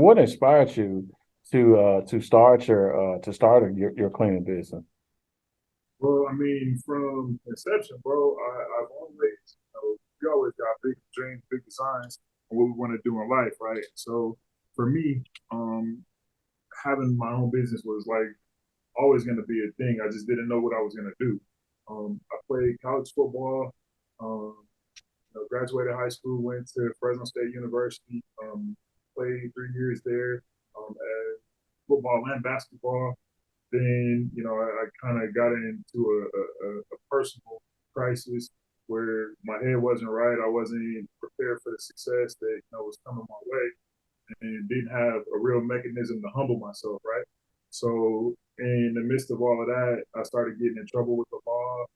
what inspired you to start your cleaning business? Well, I mean, from inception, bro, I've always, we always got big dreams, big designs on what we want to do in life, right? So for me, having my own business was like always going to be a thing. I just didn't know what I was going to do. I played college football, um, graduated high school, went to Fresno State University, played 3 years there at football and basketball. Then I kind of got into a personal crisis where my head wasn't right. I wasn't prepared for the success that was coming my way, and didn't have a real mechanism to humble myself. Right. So in the midst of all of that, I started getting in trouble with the law,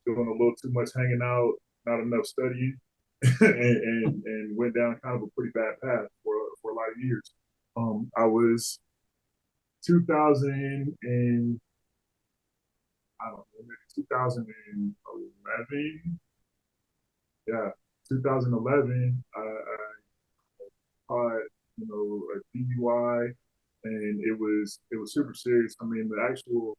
doing a little too much hanging out, not enough studying, and went down kind of a pretty bad path for a lot of years. I was 2000 and I don't know, maybe 2011. Yeah, 2011. I caught a DUI, and it was super serious. I mean, the actual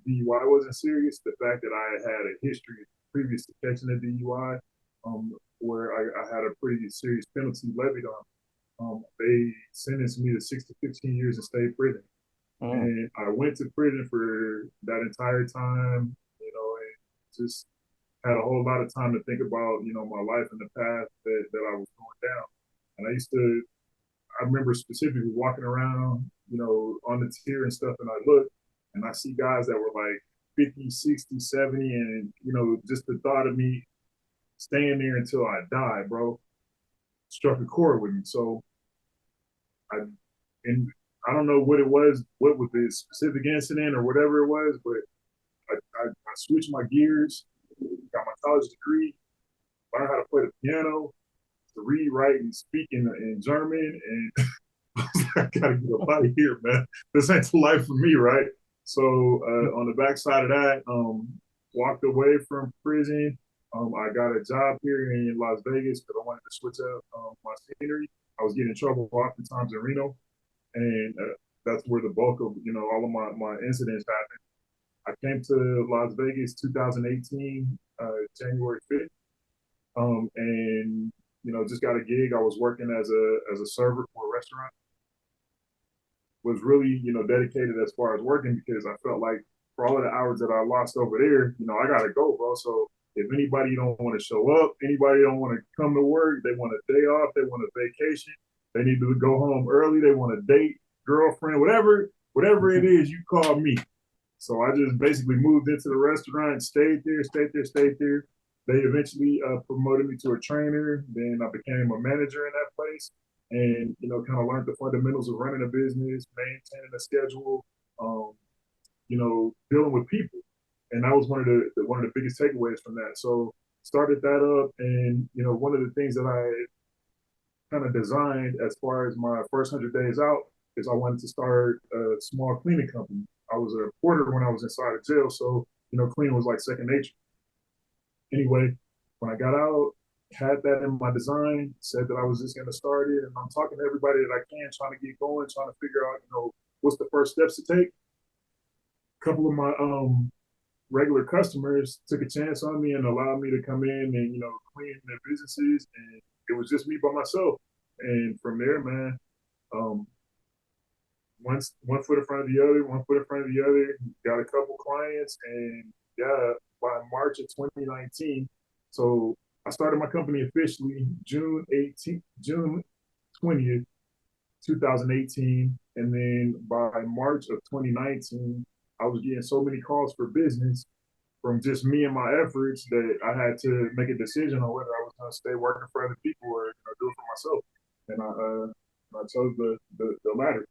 DUI wasn't serious. The fact that I had a history previous to catching a DUI, where I had a pretty serious penalty levied on. They sentenced me to 6 to 15 years in state prison. Mm. And I went to prison for that entire time, and just had a whole lot of time to think about, my life and the path that I was going down. And I remember specifically walking around, on the tier and stuff, and I looked and I see guys that were like 50, 60, 70, and, just the thought of me staying there until I die, bro, struck a chord with me. So I, and I don't know what was the specific incident or whatever it was, but I switched my gears, got my college degree, learned how to play the piano, to read, write, and speak in German, and I gotta get up out of here, man. This ain't the life for me, right? So on the backside of that, walked away from prison. I got a job here in Las Vegas because I wanted to switch up my scenery. I was getting in trouble oftentimes in Reno, and that's where the bulk of all of my incidents happened. I came to Las Vegas 2018, January 5th, and just got a gig. I was working as a server for a restaurant. Was really dedicated as far as working because I felt like for all of the hours that I lost over there, I gotta go, bro. So if anybody don't want to show up, anybody don't want to come to work, they want a day off, they want a vacation, they need to go home early, they want a date, girlfriend, whatever it is, you call me. So I just basically moved into the restaurant, stayed there, stayed there, stayed there. They eventually promoted me to a trainer. Then I became a manager in that place, and kind of learned the fundamentals of running a business, maintaining a schedule, um, dealing with people. And that was one of the biggest takeaways from that. So started that up, and one of the things that I kind of designed as far as my first 100 days out is I wanted to start a small cleaning company. I was a porter when I was inside of jail, so cleaning was like second nature. Anyway, when I got out, had that in my design, said that I was just going to start it, and I'm talking to everybody that I can, trying to get going, trying to figure out, what's the first steps to take. A couple of my regular customers took a chance on me and allowed me to come in and clean their businesses, and it was just me by myself. And from there, man, um, one foot in front of the other, one foot in front of the other. Got a couple clients, and yeah, by March of 2019, so I started my company officially June 20th, 2018, and then by March of 2019, I was getting so many calls for business from just me and my efforts that I had to make a decision on whether I was going to stay working for other people or do it for myself. And I chose the latter.